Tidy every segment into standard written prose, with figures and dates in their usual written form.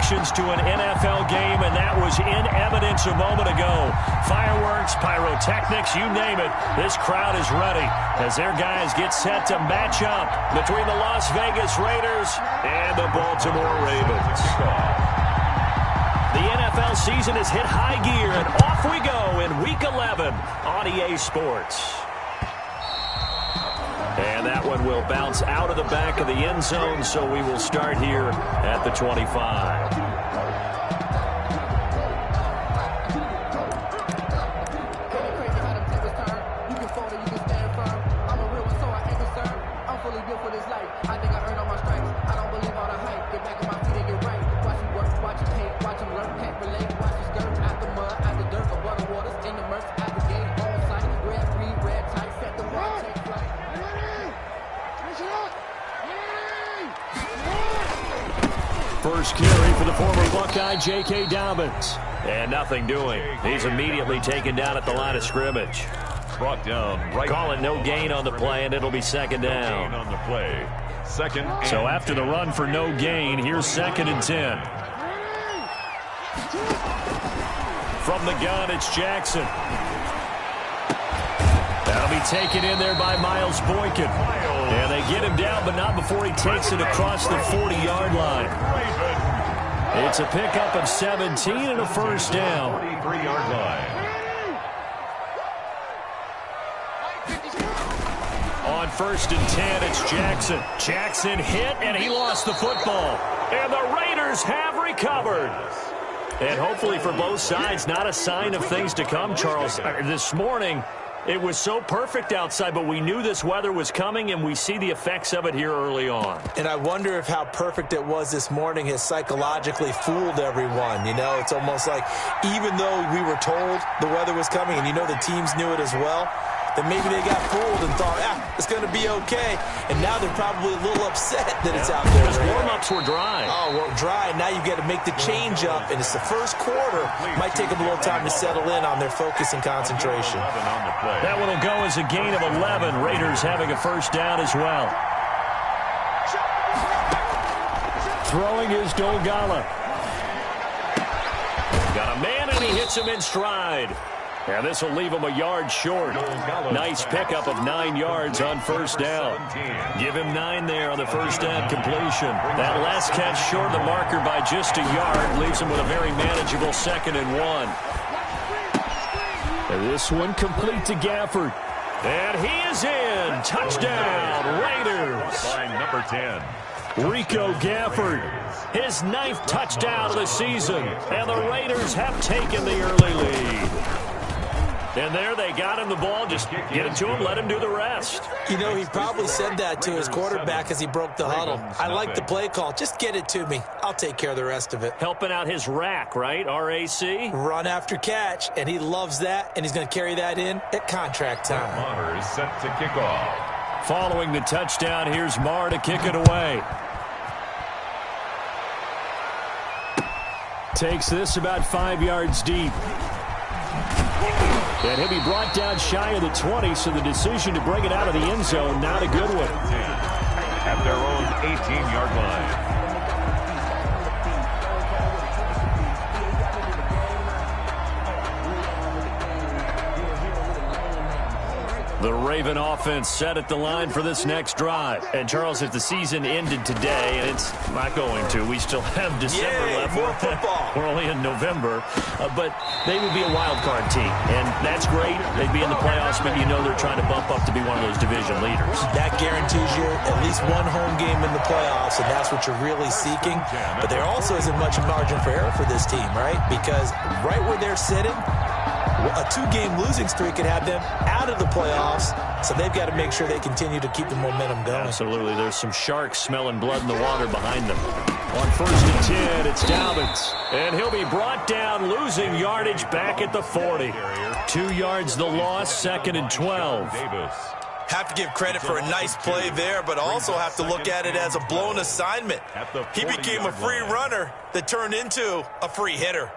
emotions to an NFL game, and that was in evidence a moment ago. Fireworks, pyrotechnics, you name it. This crowd is ready as their guys get set to match up between the Las Vegas Raiders and the Baltimore Ravens. The NFL season has hit high gear, and off we go in Week 11 on EA Sports. And that one will bounce out of the back of the end zone, so we will start here at the 25. First carry for the former Buckeye, J.K. Dobbins. And nothing doing. He's immediately taken down at the line of scrimmage. Brought down right. Calling no gain on the play, and it'll be second down. On the play. Second. So after the run for no gain, here's 2nd and 10. From the gun, it's Jackson. That'll be taken in there by Miles Boykin. And they get him down, but not before he takes it across the 40-yard line. It's a pickup of 17 and a first down. 43-yard line. On 1st and 10, it's Jackson. Jackson hit, and he lost the football. And the Raiders have recovered. And hopefully for both sides, not a sign of things to come, Charles. This morning, it was so perfect outside, but we knew this weather was coming, and we see the effects of it here early on. And I wonder if how perfect it was this morning has psychologically fooled everyone. You know, it's almost like even though we were told the weather was coming, and you know the teams knew it as well, then maybe they got fooled and thought, it's going to be okay. And now they're probably a little upset that it's out there. Because warm-ups were dry. Oh, well, dry. Now you've got to make the change up, and it's the first quarter. Might take them a little time to settle in on their focus and concentration. That one will go as a gain of 11. Raiders having a first down as well. Throwing is Dolgala. Got a man, and he hits him in stride. And this will leave him a yard short. Nice pickup of 9 yards on first down. Give him 9 there on the first down completion. That last catch short of the marker by just a yard leaves him with a very manageable 2nd and 1. And this one complete to Gafford. And he is in. Touchdown, Raiders. By number 10. Rico Gafford, his 9th touchdown of the season. And the Raiders have taken the early lead. And there they got him the ball. Just get it to him, let him do the rest. You know, he probably said that to his quarterback as he broke the huddle. I like the play call. Just get it to me. I'll take care of the rest of it. Helping out his rack, right? RAC? Run after catch, and he loves that, and he's going to carry that in at contract time. Maher is set to kick off. Following the touchdown, here's Maher to kick it away. Takes this about 5 yards deep. And he'll be brought down shy of the 20, so the decision to bring it out of the end zone, not a good one. At their own 18-yard line. The Raven offense set at the line for this next drive. And, Charles, if the season ended today, and it's not going to, we still have December left. More football. We're only in November. But they would be a wild card team. And that's great. They'd be in the playoffs, but you know they're trying to bump up to be one of those division leaders. That guarantees you at least one home game in the playoffs, and that's what you're really seeking. But there also isn't much margin for error for this team, right? Because right where they're sitting, a 2-game losing streak could have them out of the playoffs, so they've got to make sure they continue to keep the momentum going. Absolutely. There's some sharks smelling blood in the water behind them. On 1st and 10, it's Dobbins. And he'll be brought down, losing yardage back at the 40. 2 yards the loss, 2nd and 12. Have to give credit for a nice play there, but also have to look at it as a blown assignment. He became a free runner that turned into a free hitter.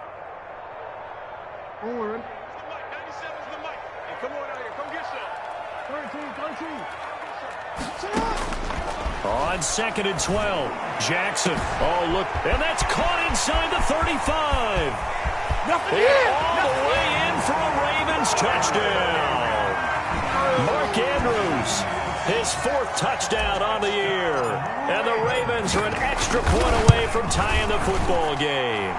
On 2nd and 12, Jackson. Oh, look. And that's caught inside the 35. All the way in for a Ravens touchdown. Mark Andrews, his 4th touchdown on the year. And the Ravens are an extra point away from tying the football game.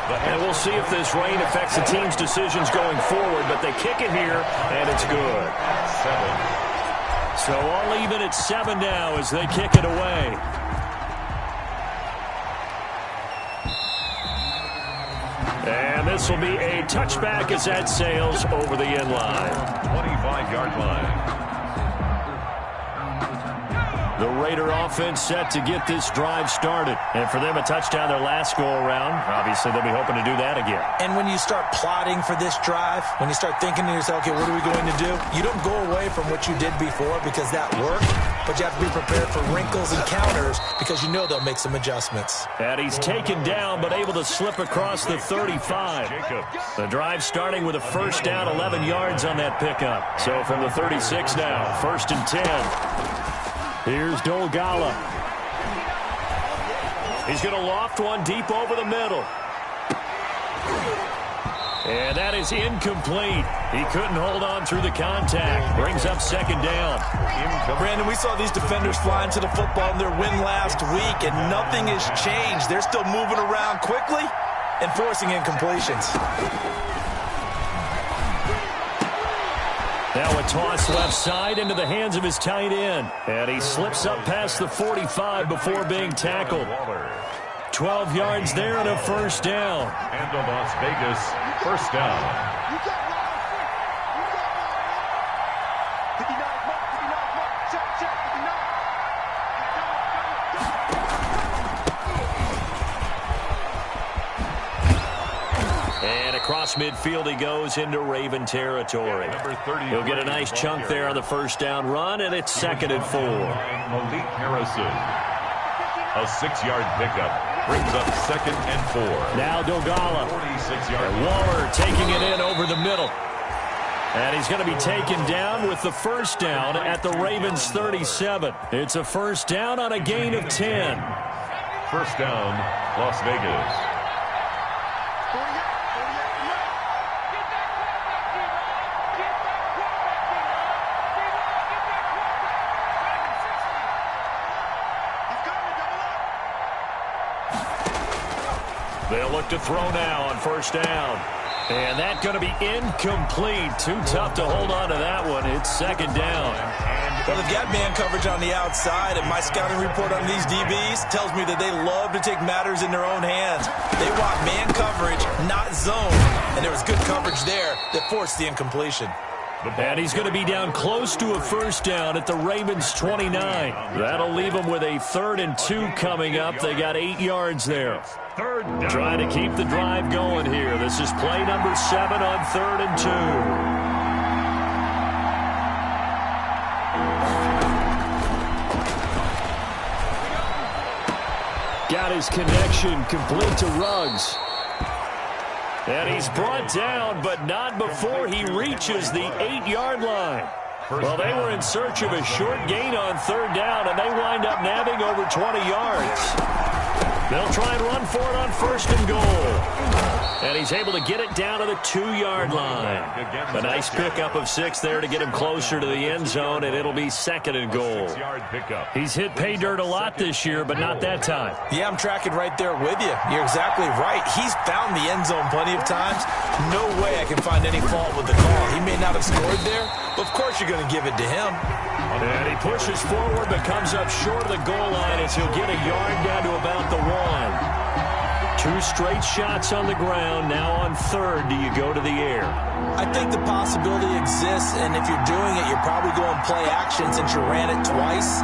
And we'll see if this rain affects the team's decisions going forward, but they kick it here, and it's good. 7. So all even at 7 now as they kick it away. And this will be a touchback as that sails over the end line. 25-yard line. The Raider offense set to get this drive started. And for them, a touchdown their last go-around. Obviously, they'll be hoping to do that again. And when you start plotting for this drive, when you start thinking to yourself, okay, what are we going to do? You don't go away from what you did before because that worked, but you have to be prepared for wrinkles and counters because you know they'll make some adjustments. And he's taken down but able to slip across the 35. The drive starting with a first down, 11 yards on that pickup. So from the 36 now, 1st and 10. Here's Dolgala. He's going to loft one deep over the middle. And that is incomplete. He couldn't hold on through the contact. Brings up 2nd down. Brandon, we saw these defenders flying to the football in their win last week, and nothing has changed. They're still moving around quickly and forcing incompletions. Now a toss left side into the hands of his tight end. And he slips up past the 45 before being tackled. 12 yards there and a first down. And the Las Vegas first down. Across midfield he goes into Raven territory. He'll get a nice chunk there on the first down run, and it's 2nd and 4. Malik Harrison. A 6-yard pickup brings up 2nd and 4. Now Dolgala. 46-yard. Waller taking it in over the middle. And he's going to be taken down with the first down at the Ravens 37. It's a first down on a gain of 10. First down, Las Vegas. They'll look to throw now on first down. And that's going to be incomplete. Too tough to hold on to that one. It's 2nd down. Well, they've got man coverage on the outside, and my scouting report on these DBs tells me that they love to take matters in their own hands. They want man coverage, not zone. And there was good coverage there that forced the incompletion. And he's going to be down close to a first down at the Ravens 29. That'll leave them with a 3rd and 2 coming up. They got 8 yards there. Trying to keep the drive going here. This is play number 7 on 3rd and 2. Got his connection complete to Ruggs. And he's brought down, but not before he reaches the 8-yard line. Well, they were in search of a short gain on 3rd down, and they wind up nabbing over 20 yards. They'll try and run for it on 1st and goal. And he's able to get it down to the 2-yard line. A nice pickup of 6 there to get him closer to the end zone, and it'll be 2nd and goal. He's hit pay dirt a lot this year, but not that time. Yeah, I'm tracking right there with you. You're exactly right. He's found the end zone plenty of times. No way I can find any fault with the call. He may not have scored there, but of course you're going to give it to him. And he pushes forward but comes up short of the goal line as he'll get a yard down to about the 1. 2 straight shots on the ground. Now on 3rd, do you go to the air? I think the possibility exists, and if you're doing it, you're probably going play action since you ran it twice.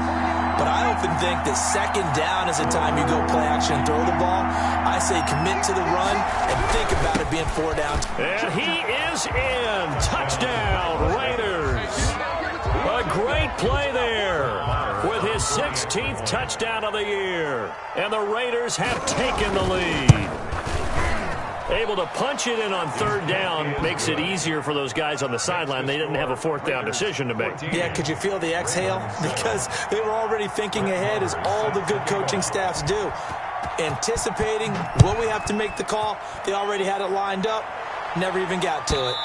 But I often think that 2nd down is the time you go play action and throw the ball. I say commit to the run and think about it being 4 down. And he is in. Touchdown, Raiders. A great play there with his 16th touchdown of the year. And the Raiders have taken the lead. Able to punch it in on third down makes it easier for those guys on the sideline. They didn't have a fourth down decision to make. Yeah, could you feel the exhale? Because they were already thinking ahead, as all the good coaching staffs do. Anticipating, will we have to make the call? They already had it lined up. Never even got to it.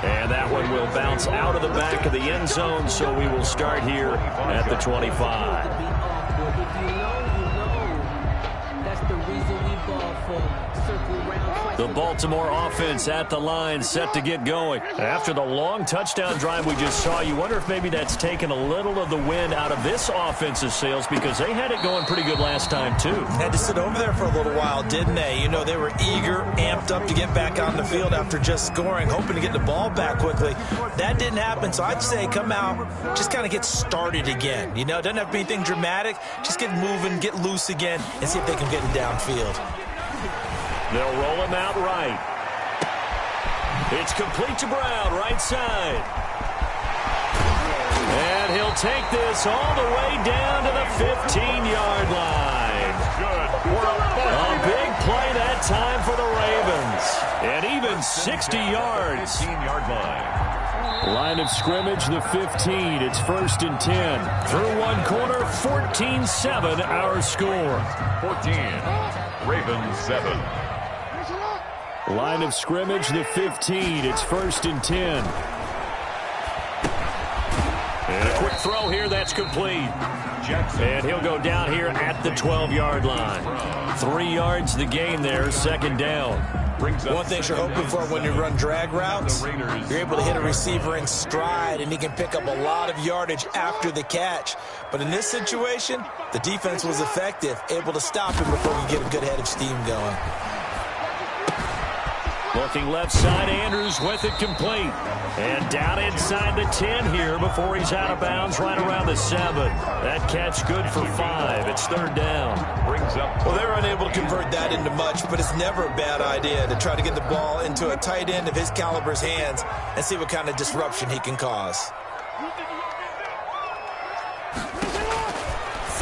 And that one will bounce out of the back of the end zone, so we will start here at the 25. The Baltimore offense at the line, set to get going. After the long touchdown drive we just saw, you wonder if maybe that's taken a little of the wind out of this offense's sails, because they had it going pretty good last time, too. Had to sit over there for a little while, didn't they? You know, they were eager, amped up to get back on the field after just scoring, hoping to get the ball back quickly. That didn't happen, so I'd say come out, just kind of get started again. You know, it doesn't have to be anything dramatic. Just get moving, get loose again, and see if they can get it downfield. They'll roll him out right. It's complete to Brown, right side. And he'll take this all the way down to the 15-yard line. A big play that time for the Ravens. And even 60 yards. 15-yard line. Line of scrimmage, the 15. It's 1st and 10. Through one quarter, 14-7 our score. 14. Ravens 7. Line of scrimmage, the 15. It's 1st and 10. And a quick throw here, that's complete. And he'll go down here at the 12-yard line. 3 yards the gain there, 2nd down. One thing you're hoping for when you run drag routes, you're able to hit a receiver in stride, and he can pick up a lot of yardage after the catch. But in this situation, the defense was effective, able to stop him before he get a good head of steam going. Looking left side, Andrews with it complete. And down inside the 10 here before he's out of bounds right around the 7. That catch good for 5. It's 3rd down. Well, they're unable to convert that into much, but it's never a bad idea to try to get the ball into a tight end of his caliber's hands and see what kind of disruption he can cause.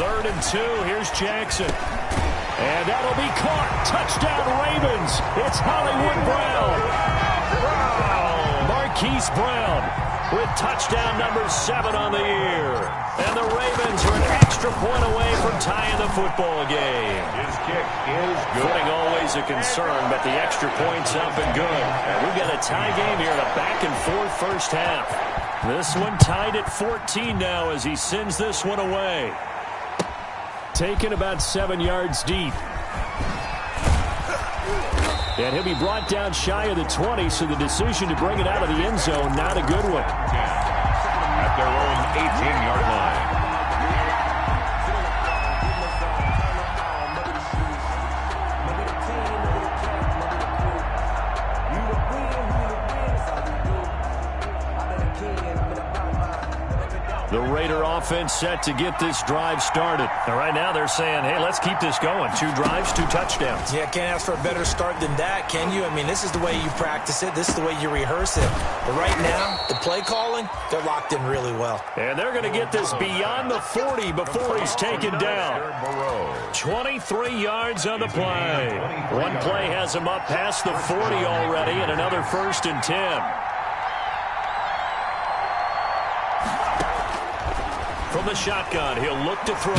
3rd and 2. Here's Jackson. And that'll be caught. Touchdown, Ravens. It's Hollywood Brown. Marquise Brown with touchdown number 7 on the year. And the Ravens are an extra point away from tying the football game. His kick is good. Footing always a concern, but the extra point's up and good. And we've got a tie game here in a back-and-forth first half. This one tied at 14 now as he sends this one away. Taken about 7 yards deep. And he'll be brought down shy of the 20, so the decision to bring it out of the end zone, not a good one. At their own 18-yard line. The Raider offense set to get this drive started. And right now they're saying, hey, let's keep this going. 2 drives, 2 touchdowns. Yeah, can't ask for a better start than that, can you? I mean, this is the way you practice it. This is the way you rehearse it. But right now, the play calling, they're locked in really well. And they're going to get this beyond the 40 before he's taken down. 23 yards on the play. One play has him up past the 40 already, and another 1st and 10. From the shotgun, he'll look to throw.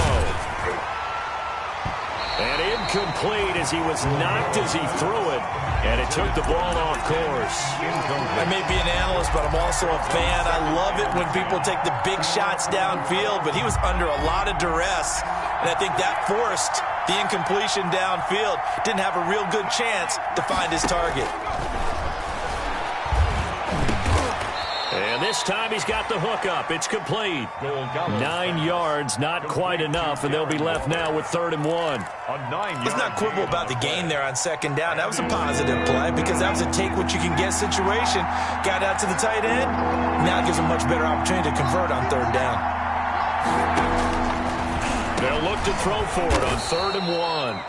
And incomplete as he was knocked as he threw it. And it took the ball off course. I may be an analyst, but I'm also a fan. I love it when people take the big shots downfield, but he was under a lot of duress. And I think that forced the incompletion downfield. Didn't have a real good chance to find his target. And this time he's got the hook up. It's complete. 9 yards, not quite enough, and they'll be left now with 3rd and 1. Let's not quibble about the gain there on 2nd down. That was a positive play because that was a take-what-you-can-get situation. Got out to the tight end. Now it gives him a much better opportunity to convert on 3rd down. They'll look to throw for it on 3rd and 1.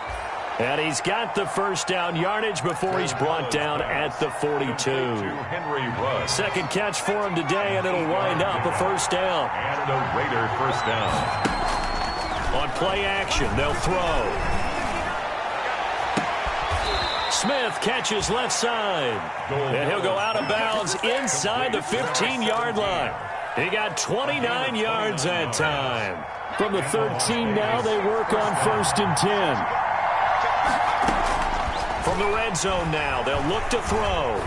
And he's got the 1st down yardage before he's brought down at the 42. Second catch for him today, and it'll wind up a 1st down. And a Raider 1st down. On play action, they'll throw. Smith catches left side. And he'll go out of bounds inside the 15-yard line. He got 29 yards that time. From the 13 now, they work on 1st and 10. From the red zone now, they'll look to throw.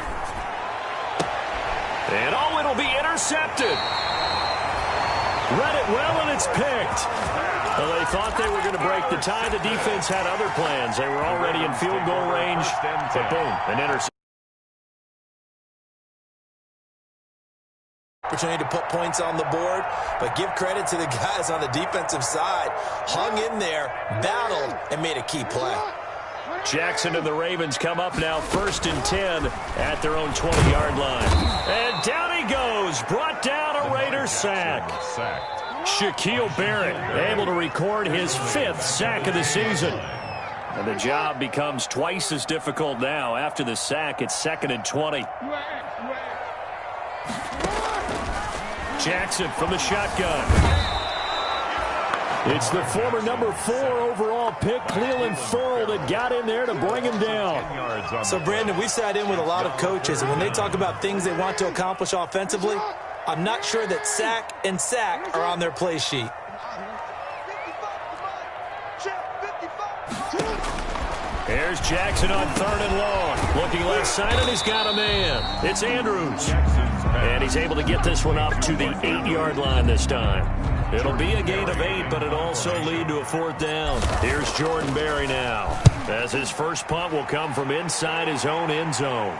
And oh, it'll be intercepted. Read it well, and it's picked. Well, they thought they were going to break the tie. The defense had other plans. They were already in field goal range. But boom, an interception. Opportunity to put points on the board, but give credit to the guys on the defensive side. Hung in there, battled, and made a key play. Jackson and the Ravens come up now 1st and 10 at their own 20-yard line. And down he goes, brought down a Raider sack. Shaquille Barrett able to record his 5th sack of the season. And the job becomes twice as difficult now. After the sack, it's 2nd and 20. Jackson from the shotgun. It's the former number 4 overall pick, Clelin Ferrell, that got in there to bring him down. So, Brandon, we've sat in with a lot of coaches, and when they talk about things they want to accomplish offensively, I'm not sure that sack and sack are on their play sheet. Here's Jackson on 3rd and long. Looking left side, and he's got a man. It's Andrews. And he's able to get this one up to the 8-yard line this time. It'll be a gain of 8, but it'll also lead to a 4th down. Here's Jordan Berry now, as his first punt will come from inside his own end zone.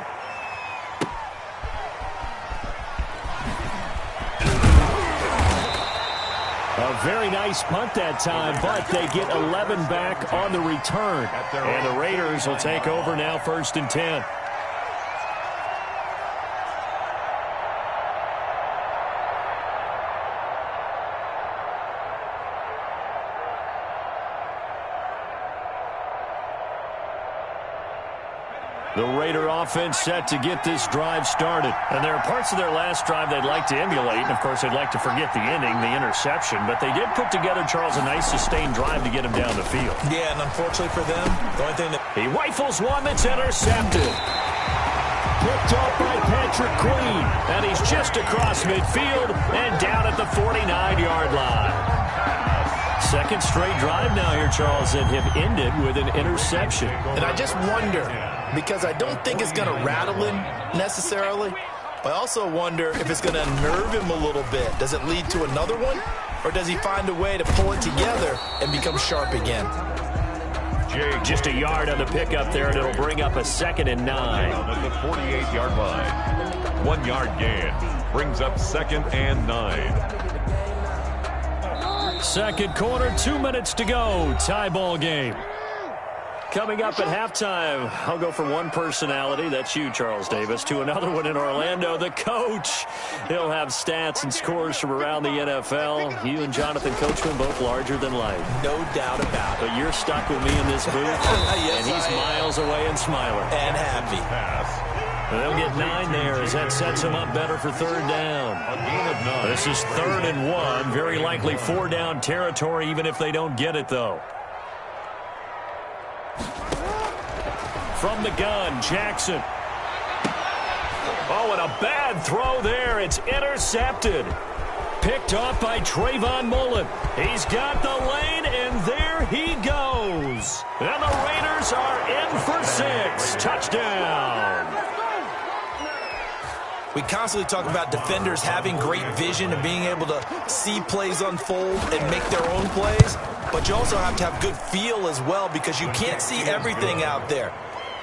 A very nice punt that time, but they get 11 back on the return. And the Raiders will take over now 1st and 10. The Raider offense set to get this drive started. And there are parts of their last drive they'd like to emulate. And, of course, they'd like to forget the ending, the interception. But they did put together, Charles, a nice sustained drive to get him down the field. Yeah, and unfortunately for them, the only thing that... He rifles one that's intercepted. Picked off by Patrick Queen. And he's just across midfield and down at the 49-yard line. Second straight drive now here, Charles, that have ended with an interception. And I just wonder, because I don't think it's going to rattle him necessarily, but I also wonder if it's going to unnerve him a little bit. Does it lead to another one? Or does he find a way to pull it together and become sharp again? Just a yard on the pickup there, and it'll bring up a 2nd and 9. At the 48-yard line. 1-yard gain. Brings up 2nd and 9. Second quarter, 2 minutes to go. Tie ball game. Coming up at halftime, I'll go from one personality, that's you, Charles Davis, to another one in Orlando, the coach. He'll have stats and scores from around the NFL. You and Jonathan Coachman, both larger than life. No doubt about it. But you're stuck with me in this booth, Yes, and he's miles away and smiling. And happy. They'll get 9 there as that sets him up better for 3rd down. A gain of 9. This is 3rd and 1, very likely 4-down territory, even if they don't get it, though. From the gun, Jackson. Oh, and a bad throw there. It's intercepted. Picked off by Trayvon Mullen. He's got the lane, and there he goes. And the Raiders are in for 6. Touchdown. We constantly talk about defenders having great vision and being able to see plays unfold and make their own plays, but you also have to have good feel as well because you can't see everything out there.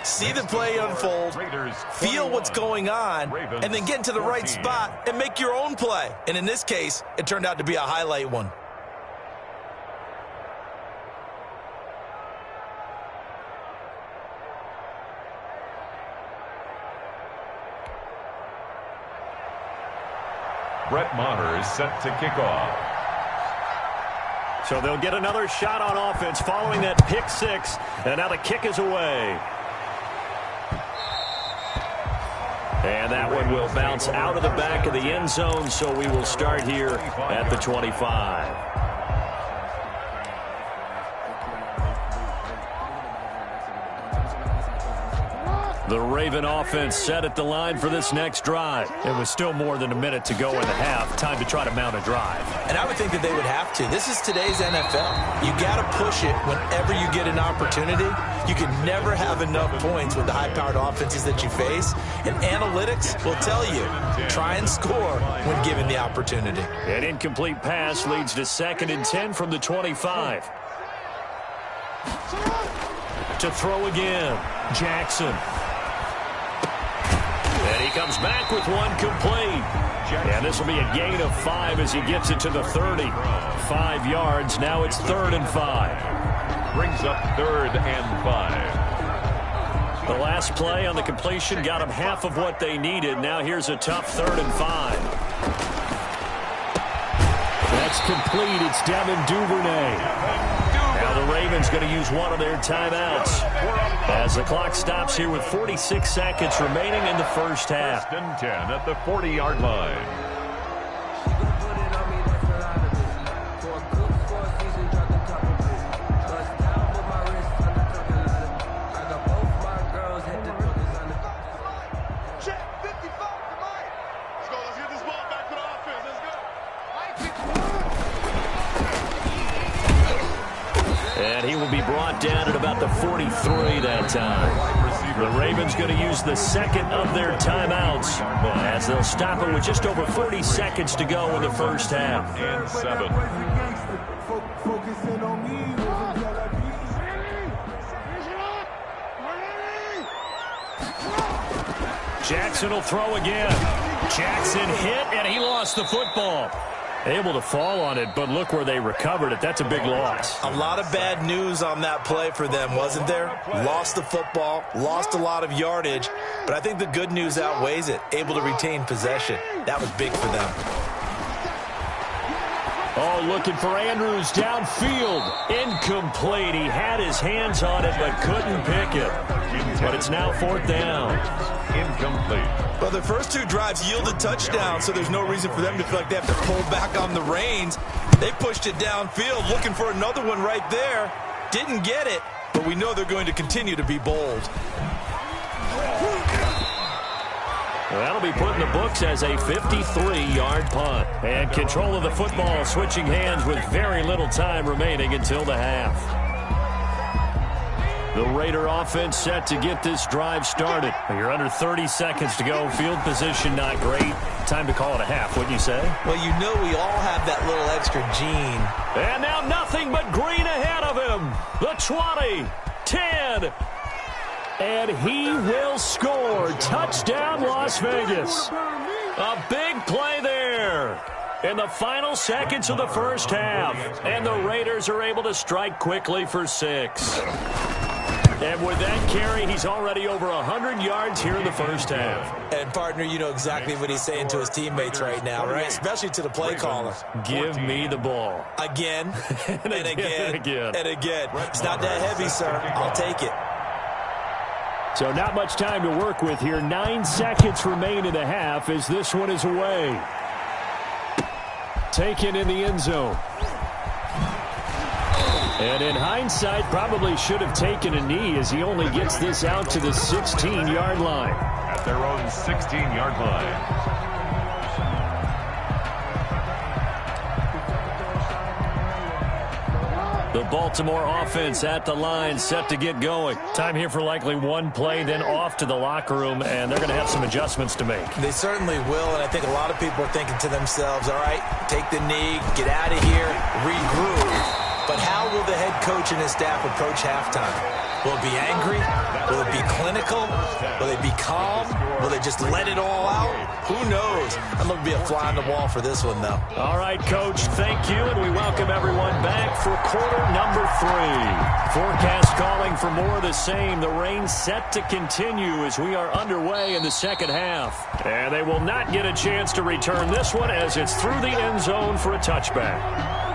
See the play unfold, feel what's going on, and then get into the right spot and make your own play. And in this case, it turned out to be a highlight one. Brett Maher is set to kick off. So they'll get another shot on offense following that pick 6, and now the kick is away. And that one will bounce out of the back of the end zone, so we will start here at the 25. The Raven offense set at the line for this next drive. It was still more than a minute to go in the half. Time to try to mount a drive. And I would think that they would have to. This is today's NFL. You got to push it whenever you get an opportunity. You can never have enough points with the high-powered offenses that you face. And analytics will tell you, try and score when given the opportunity. An incomplete pass leads to 2nd and 10 from the 25. To throw again, Jackson. And he comes back with one complete. And this will be a gain of 5 as he gets it to the 30. 5 yards. Now it's 3rd and 5. Brings up 3rd and 5. The last play on the completion got them half of what they needed. Now here's a tough 3rd and 5. That's complete. It's Devin Duvernay. Now the Ravens going to use one of their timeouts as the clock stops here with 46 seconds remaining in the first half. 1st and 10 at the 40-yard line. And he will be brought down at about the 43 that time. The Ravens going to use the 2nd of their timeouts as they'll stop it with just over 40 seconds to go in the first half. And 7. Jackson will throw again. Jackson hit, and he lost the football. Able to fall on it, but look where they recovered it. That's a big loss. A lot of bad news on that play for them, wasn't there? Lost the football, lost a lot of yardage, but I think the good news outweighs it. Able to retain possession. That was big for them. Oh, looking for Andrews downfield. Incomplete. He had his hands on it, but couldn't pick it. But it's now 4th down. Incomplete. Well, the first 2 drives yielded touchdowns, so there's no reason for them to feel like they have to pull back on the reins. They pushed it downfield, looking for another one right there. Didn't get it, but we know they're going to continue to be bold. That'll be put in the books as a 53-yard punt. And control of the football switching hands with very little time remaining until the half. The Raider offense set to get this drive started. You're under 30 seconds to go. Field position not great. Time to call it a half, wouldn't you say? Well, you know we all have that little extra gene. And now nothing but green ahead of him. The 20, 10. And he will score. Touchdown, Las Vegas. A big play there in the final seconds of the first half. And the Raiders are able to strike quickly for 6. And with that carry, he's already over 100 yards here in the first half. And, partner, you know exactly what he's saying to his teammates right now, right? Especially to the play caller. Give me the ball. Again, and again, and again. and again. It's not that heavy, sir. I'll take it. So not much time to work with here. 9 seconds remain in the half as this one is away. Taken in the end zone. And in hindsight, probably should have taken a knee as he only gets this out to the 16-yard line. At their own 16-yard line. The Baltimore offense at the line, set to get going. Time here for likely one play, then off to the locker room, and they're going to have some adjustments to make. They certainly will, and I think a lot of people are thinking to themselves, all right, take the knee, get out of here, regroup. But how will the head coach and his staff approach halftime? Will it be angry? Will it be clinical? Will they be calm? Will they just let it all out? Who knows? I'm going to be a fly on the wall for this one, though. All right, Coach, thank you, and we welcome everyone back for quarter number 3. Forecast calling for more of the same. The rain set to continue as we are underway in the second half. And they will not get a chance to return this one as it's through the end zone for a touchback.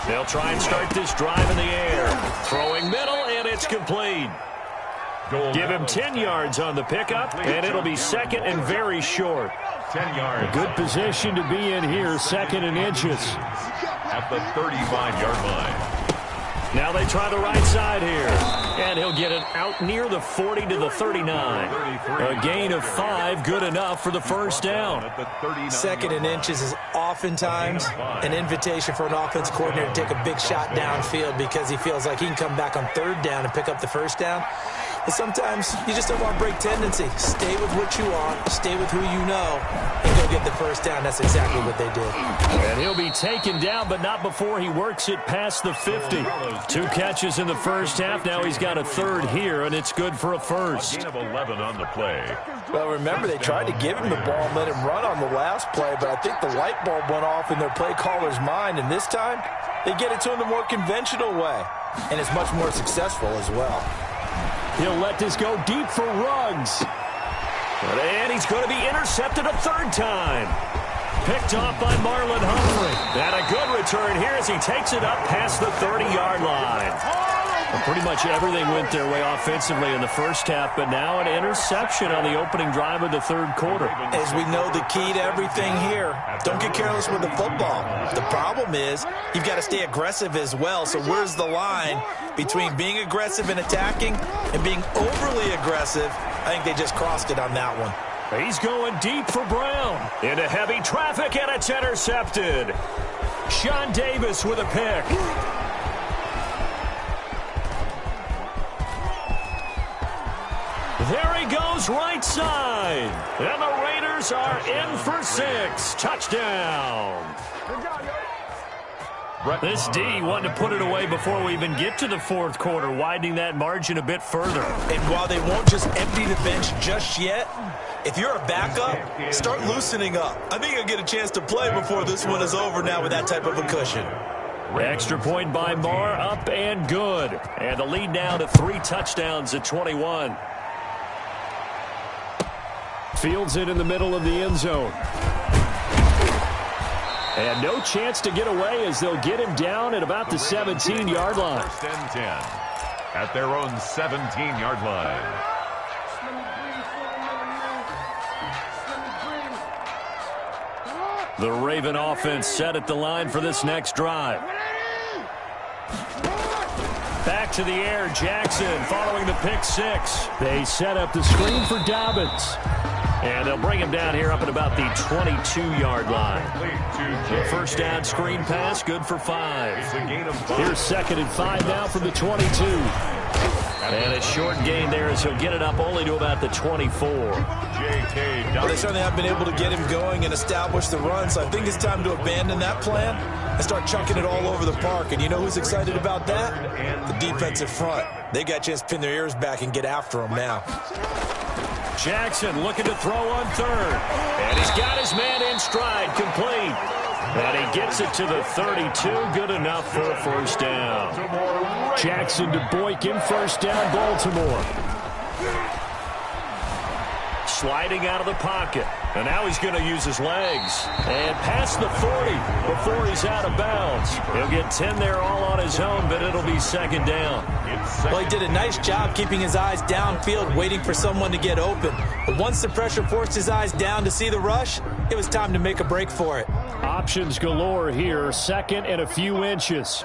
They'll try and start this drive in the air. Throwing middle, and it's complete. Give him 10 yards on the pickup, and it'll be second and very short. 10 yards. A good position to be in here, second and inches. At the 35-yard line. Now they try the right side here. And he'll get it out near the 40 to the 39. A gain of 5, good enough for the first down. Second and inches is oftentimes an invitation for an offense coordinator to take a big shot downfield because he feels like he can come back on third down and pick up the first down. But sometimes you just don't want to break tendency. Stay with what you want, stay with who you know, and go get the first down. That's exactly what they did. And he'll be taken down, but not before he works it past the 50. 2 catches in the first half. Now he's got a third here, and it's good for a first. Gain of 11 on the play. Well, remember, they tried to give him the ball and let him run on the last play, but I think the light bulb went off in their play caller's mind, and this time they get it to him the more conventional way, and it's much more successful as well. He'll let this go deep for Ruggs. And he's going to be intercepted a third time. Picked off by Marlon Humphrey. And a good return here as he takes it up past the 30-yard line. Well, pretty much everything went their way offensively in the first half, but now an interception on the opening drive of the third quarter. As we know, the key to everything here, don't get careless with the football. The problem is you've got to stay aggressive as well. So where's the line between being aggressive and attacking and being overly aggressive? I think they just crossed it on that one. He's going deep for Brown. Into heavy traffic, and it's intercepted. Sean Davis with a pick. There he goes right side. And the Raiders are in for 6. Touchdown. This D wanted to put it away before we even get to the fourth quarter, widening that margin a bit further. And while they won't just empty the bench just yet, if you're a backup, start loosening up. I think you'll get a chance to play before this one is over now with that type of a cushion. Extra point by Marr, up and good. And the lead now to 3 touchdowns at 21. Fields it in the middle of the end zone. And no chance to get away as they'll get him down at about the 17-yard line. First and 10 at their own 17-yard line. The Raven offense set at the line for this next drive. Back to the air, Jackson following the pick 6. They set up the screen for Dobbins. And they'll bring him down here up at about the 22-yard line. The first down screen pass, good for 5. Here's second and 5 now from the 22. And a short gain there as he'll get it up only to about the 24. Well, they certainly have been able to get him going and establish the run, so I think it's time to abandon that plan and start chucking it all over the park. And you know who's excited about that? The defensive front. They got a chance to pin their ears back and get after him now. Jackson looking to throw on third. And he's got his man in stride, complete. And he gets it to the 32, good enough for a first down. Jackson to Boykin, first down, Baltimore. Sliding out of the pocket. And now he's going to use his legs. And past the 40 before he's out of bounds. He'll get 10 there all on his own, but it'll be second down. Well, he did a nice job keeping his eyes downfield, waiting for someone to get open. But once the pressure forced his eyes down to see the rush, it was time to make a break for it. Options galore here, second and a few inches.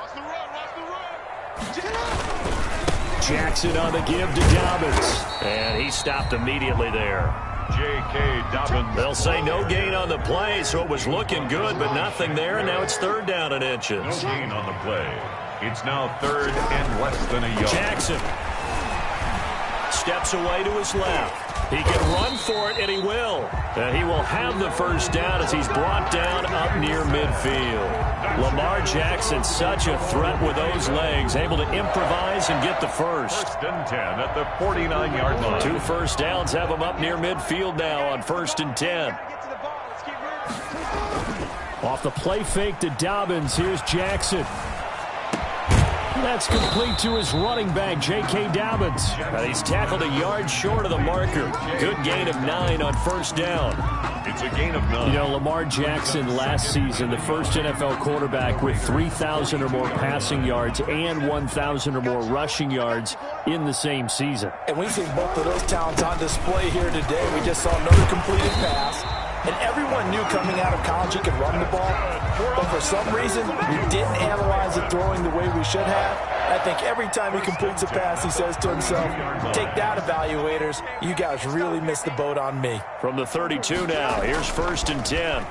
Jackson on the give to Dobbins. And he stopped immediately there. J.K. Dobbins. They'll say no gain on the play, so it was looking good, but nothing there, and now it's third down and inches. No gain on the play. It's now third and less than a yard. Jackson steps away to his left. He can run for it, and he will. And he will have the first down as he's brought down up near midfield. Lamar Jackson, such a threat with those legs, able to improvise and get the first. First and 10 at the 49-yard line. 2 first downs have him up near midfield now on first and 10. Off the play fake to Dobbins, here's Jackson. That's complete to his running back, J.K. Dobbins. And he's tackled a yard short of the marker. Good gain of 9 on first down. It's a gain of 9. You know, Lamar Jackson last season, the first NFL quarterback with 3,000 or more passing yards and 1,000 or more rushing yards in the same season. And we see both of those talents on display here today. We just saw another completed pass. And everyone knew coming out of college he could run the ball. But for some reason, we didn't analyze it throwing the way we should have. I think every time he completes a pass, he says to himself, take that, evaluators. You guys really missed the boat on me. From the 32 now, here's 1st and 10.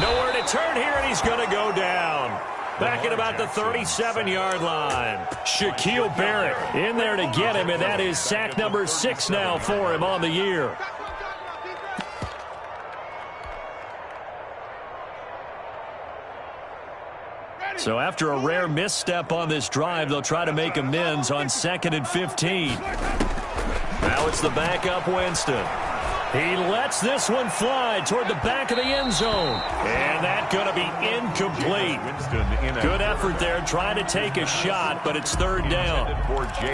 Nowhere to turn here, and he's going to go down. Back at about the 37-yard line. Shaquille Barrett in there to get him, and that is sack number 6 now for him on the year. So after a rare misstep on this drive, they'll try to make amends on 2nd and 15. Now it's the backup Winston. He lets this one fly toward the back of the end zone. And that's going to be incomplete. Good effort there, trying to take a shot, but it's 3rd down.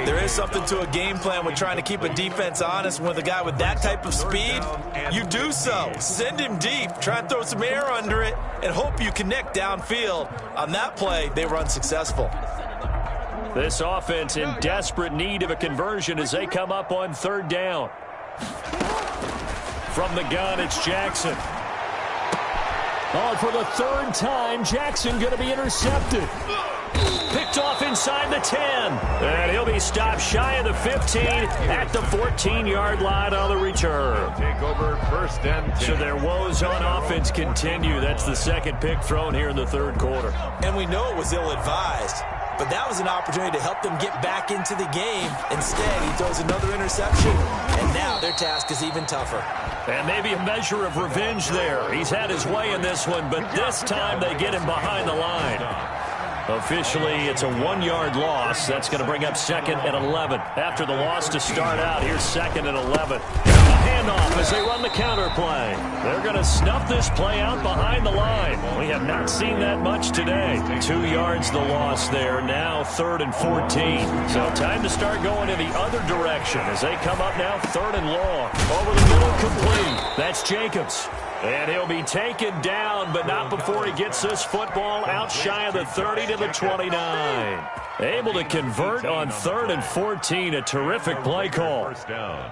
There is something to a game plan with trying to keep a defense honest. With a guy with that type of speed, you do so. Send him deep, try and throw some air under it, and hope you connect downfield. On that play, they were unsuccessful. This offense in desperate need of a conversion as they come up on 3rd down. From the gun, it's Jackson. Oh, for the 3rd time, Jackson going to be intercepted. Picked off inside the 10. And he'll be stopped shy of the 15 at the 14-yard line on the return. Take over 1st and 10. So their woes on offense continue. That's the 2nd pick thrown here in the 3rd quarter. And we know it was ill-advised. But that was an opportunity to help them get back into the game. Instead, he throws another interception, and now their task is even tougher. And maybe a measure of revenge there. He's had his way in this one, but this time they get him behind the line. Officially, it's a 1-yard loss. That's going to bring up 2nd and 11. After the loss to start out, here's 2nd and 11. A handoff as they run the counter play. They're going to snuff this play out behind the line. We have not seen that much today. 2 yards the loss there. Now 3rd and 14. So time to start going in the other direction as they come up now 3rd and long. Over the middle, complete. That's Jacobs. And he'll be taken down, but not before he gets this football out shy of the 30 to the 29. Able to convert on 3rd and 14. A terrific play call. First down.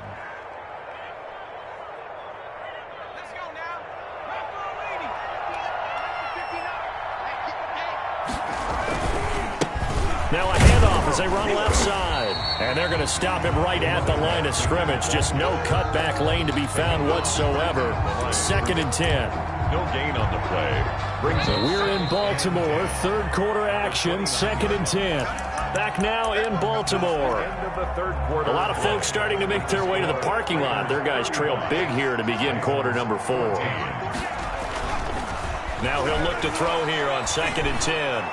Now a handoff as they run left side. And they're going to stop him right at the line of scrimmage. Just no cutback lane to be found whatsoever. 2nd and 10. No gain on the play. We're in Baltimore. 3rd quarter action. 2nd and 10. Back now in Baltimore. A lot of folks starting to make their way to the parking lot. Their guys trail big here to begin quarter number 4. Now he'll look to throw here on 2nd and 10.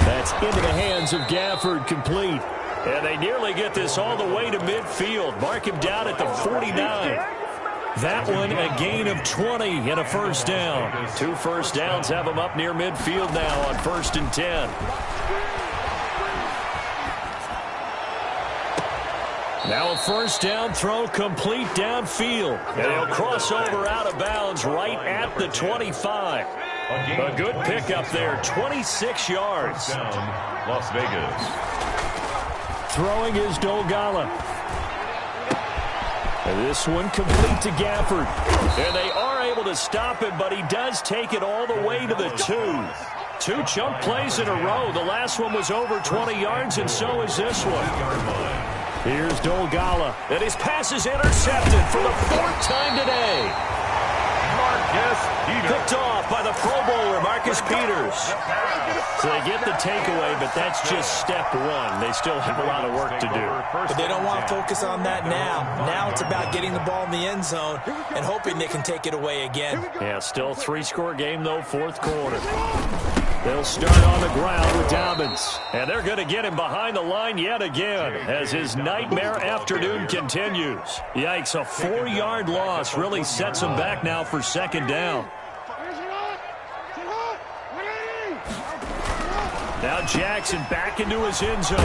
That's into the hands of Gafford, complete. And they nearly get this all the way to midfield. Mark him down at the 49. That one a gain of 20 and a 1st down. 2 first downs have him up near midfield now on 1st and 10. Now a 1st down throw complete downfield. And he'll cross over out of bounds right at the 25. A good pickup there, 26 yards. Las Vegas. Throwing is Dolgala. And this one complete to Gafford. And they are able to stop him, but he does take it all the way to the 2. 2 chunk plays in a row. The last one was over 20 yards, and so is this one. Here's Dolgala. And his pass is intercepted for the 4th time today. Picked off by the Pro Bowler, Marcus Peters. So they get the takeaway, but that's just step 1. They still have a lot of work to do. But they don't want to focus on that now. Now it's about getting the ball in the end zone and hoping they can take it away again. Yeah, still 3-score game, though, 4th quarter. They'll start on the ground with Dobbins. And they're going to get him behind the line yet again as his nightmare afternoon continues. Yikes, a 4-yard loss really sets him back now for 2nd down. Now Jackson back into his end zone.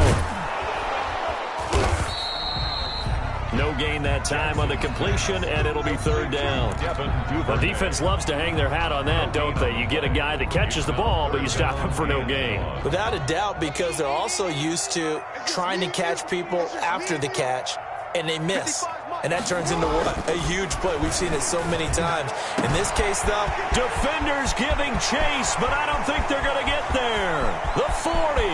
No gain that time on the completion, and it'll be third down. The defense loves to hang their hat on that, don't they? You get a guy that catches the ball, but you stop him for no gain. Without a doubt, because they're also used to trying to catch people after the catch, and they miss. And that turns into what? A huge play. We've seen it so many times. In this case, though, defenders giving chase, but I don't think they're going to get there. The 40.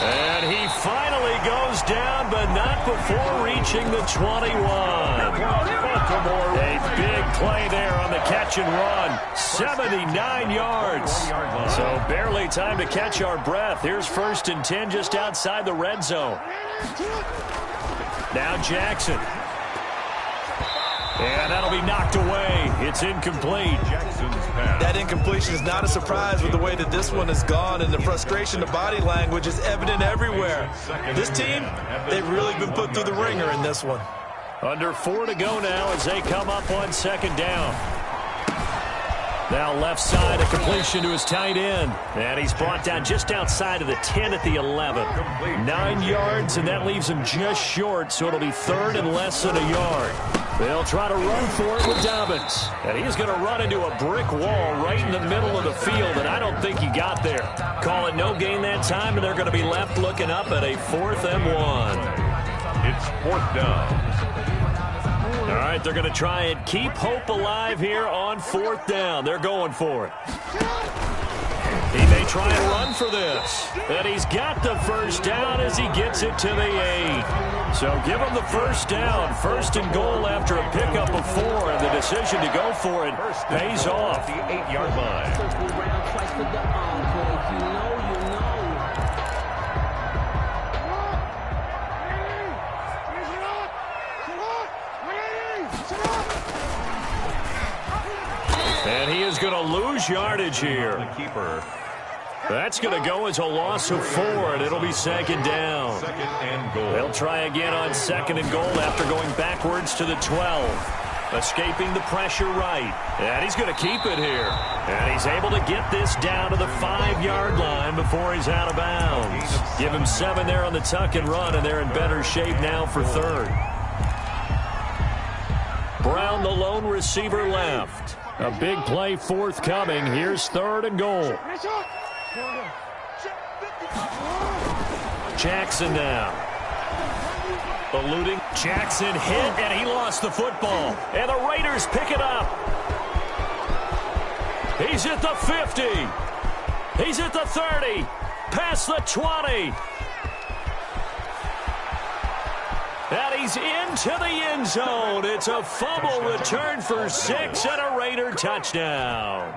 And he finally goes down, but not before reaching the 21. A big play there on the catch and run. 79 yards. So barely time to catch our breath. Here's 1st and 10 just outside the red zone. Now Jackson. And that'll be knocked away. It's incomplete. That incompletion is not a surprise with the way that this one has gone, and the frustration, the body language is evident everywhere. This team, they've really been put through the ringer in this one. Under 4 to go now as they come up on 2nd down. Now left side, a completion to his tight end. And he's brought down just outside of the 10 at the 11. 9 yards, and that leaves him just short, so it'll be 3rd and less than a yard. They'll try to run for it with Dobbins. And he's going to run into a brick wall right in the middle of the field, and I don't think he got there. Call it no gain that time, and they're going to be left looking up at a 4th and 1. It's 4th down. All right, they're going to try and keep hope alive here on 4th down. They're going for it. He may try and run for this. And he's got the 1st down as he gets it to the 8. So give him the 1st down. 1st and goal after a pickup of 4. And the decision to go for it pays off. The 8-yard line. And he is going to lose yardage here. The keeper. That's going to go as a loss of 4, and it'll be 2nd down. 2nd and goal. They'll try again on 2nd and goal after going backwards to the 12. Escaping the pressure right. And he's going to keep it here. And he's able to get this down to the 5-yard line before he's out of bounds. Give him 7 there on the tuck and run, and they're in better shape now for 3rd. Brown, the lone receiver, left. A big play forthcoming. Here's 3rd and goal. Jackson now. Eluding. Jackson hit, and he lost the football. And the Raiders pick it up. He's at the 50. He's at the 30. Past the 20. And he's into the end zone. It's a fumble return for 6 and a Raider touchdown.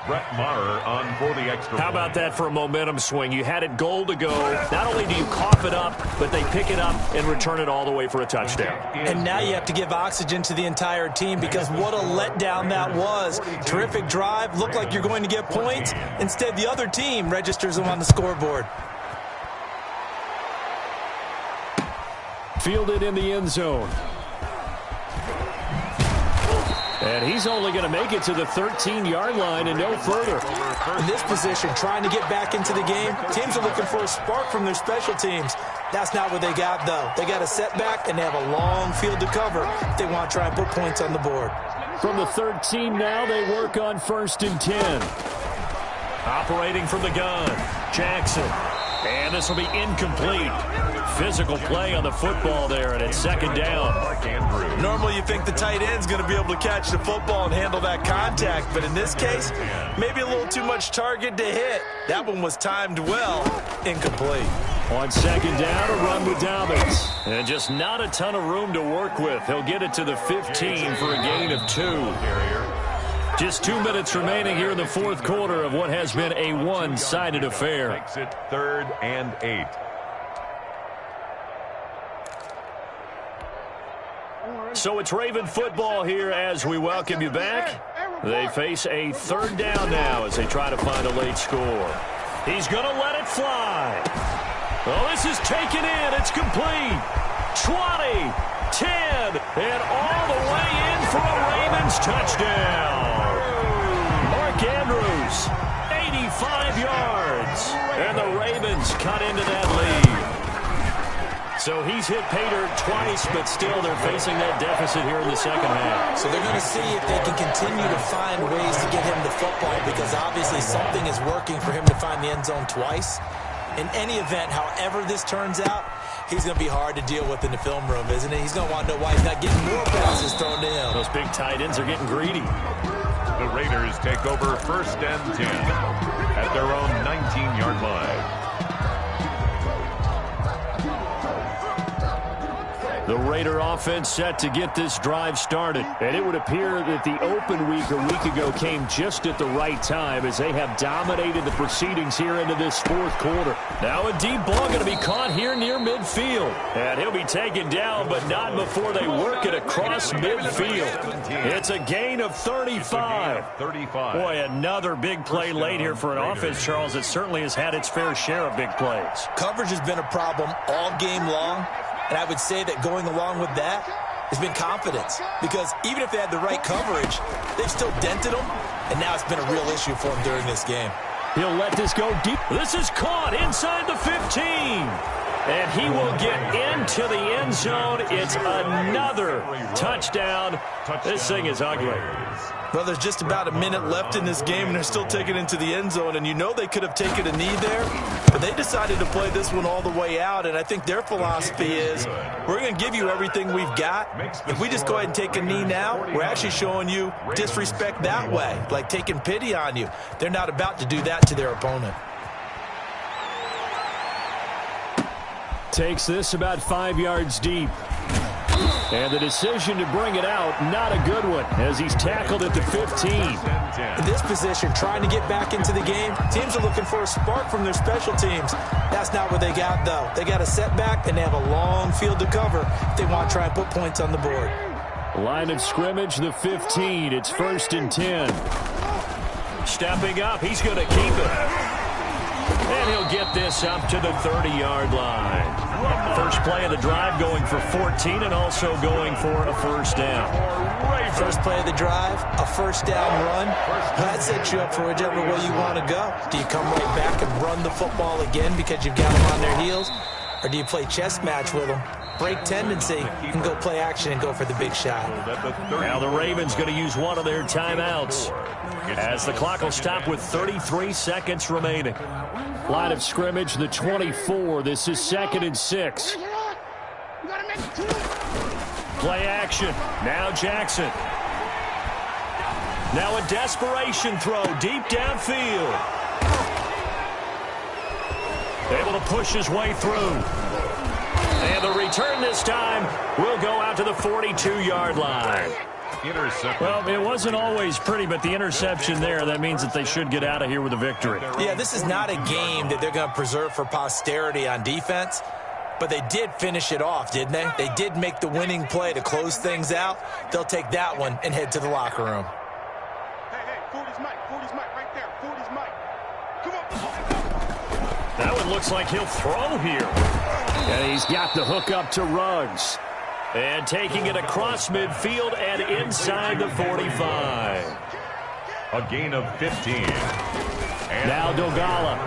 Brett Maher on for the extra. How about that for a momentum swing? You had it goal to go. Not only do you cough it up, but they pick it up and return it all the way for a touchdown. And now you have to give oxygen to the entire team, because what a letdown that was. Terrific drive. Looked like you're going to get points. Instead, the other team registers them on the scoreboard. Fielded in the end zone. And he's only going to make it to the 13-yard line and no further. In this position, trying to get back into the game, teams are looking for a spark from their special teams. That's not what they got, though. They got a setback, and they have a long field to cover if they want to try and put points on the board. From the 13 now, they work on 1st and 10. Operating from the gun, Jackson. And this will be incomplete. Physical play on the football there, and it's 2nd down. Normally you think the tight end's going to be able to catch the football and handle that contact, but in this case, maybe a little too much target to hit. That one was timed well. Incomplete. On 2nd down, a run with Dobbins. And just not a ton of room to work with. He'll get it to the 15 for a gain of 2. Just 2 minutes remaining here in the 4th quarter of what has been a one-sided affair. Makes it 3rd and 8. So it's Raven football here as we welcome you back. They face a 3rd down now as they try to find a late score. He's going to let it fly. Oh, this is taken in. It's complete. 20, 10, and all the way in for a Ravens touchdown. Mark Andrews, 35 yards. And the Ravens cut into that lead. So he's hit pay dirt twice, but still they're facing that deficit here in the second half. So they're going to see if they can continue to find ways to get him the football, because obviously something is working for him to find the end zone twice. In any event, however this turns out, he's going to be hard to deal with in the film room, isn't he? He's going to want to know why he's not getting more passes thrown to him. Those big tight ends are getting greedy. The Raiders take over 1st and 10 at their own 19-yard line. The Raider offense set to get this drive started. And it would appear that the open week a week ago came just at the right time, as they have dominated the proceedings here into this fourth quarter. Now a deep ball going to be caught here near midfield. And he'll be taken down, but not before they work it across midfield. It's a gain of 35. Boy, another big play late here for an offense, Charles, that certainly has had its fair share of big plays. Coverage has been a problem all game long. And I would say that going along with that has been confidence. Because even if they had the right coverage, they've still dented them. And now it's been a real issue for them during this game. He'll let this go deep. This is caught inside the 15. And he will get into the end zone. It's another touchdown. This thing is ugly. Well, there's just about a minute left in this game, and they're still taking it into the end zone. And you know they could have taken a knee there, but they decided to play this one all the way out. And I think their philosophy is, we're going to give you everything we've got. If we just go ahead and take a knee now, we're actually showing you disrespect that way, like taking pity on you. They're not about to do that to their opponent. Takes this about 5 yards deep. And the decision to bring it out, not a good one, as he's tackled at the 15. In this position, trying to get back into the game, teams are looking for a spark from their special teams. That's not what they got, though. They got a setback, and they have a long field to cover if they want to try and put points on the board. Line of scrimmage, the 15. It's 1st and 10. Stepping up, he's going to keep it. And he'll get this up to the 30-yard line. First play of the drive going for 14 and also going for a first down. First play of the drive, a first down run. That sets you up for whichever way you want to go. Do you come right back and run the football again because you've got them on their heels? Or do you play chess match with them, break tendency, and go play action and go for the big shot? Now the Ravens going to use one of their timeouts, as the clock will stop with 33 seconds remaining. Line of scrimmage, the 24. This is 2nd and 6. Play action. Now Jackson. Now a desperation throw deep downfield. Able to push his way through. And the return this time will go out to the 42-yard line. Well, it wasn't always pretty, but the interception there, that means that they should get out of here with a victory. Yeah, this is not a game that they're going to preserve for posterity on defense, but they did finish it off, didn't they? They did make the winning play to close things out. They'll take that one and head to the locker room. Hey, 40's Mike right there. 40's Mike. Come on. That one looks like he'll throw here. And he's got the hook up to Ruggs. And taking it across midfield and inside the 45. A gain of 15. And now Dogala.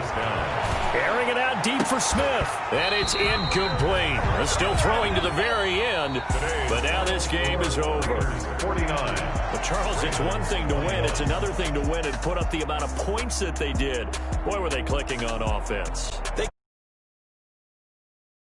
Airing it out deep for Smith. And it's incomplete. They're still throwing to the very end. But now this game is over. 49. But Charles, it's one thing to win. It's another thing to win and put up the amount of points that they did. Boy, were they clicking on offense.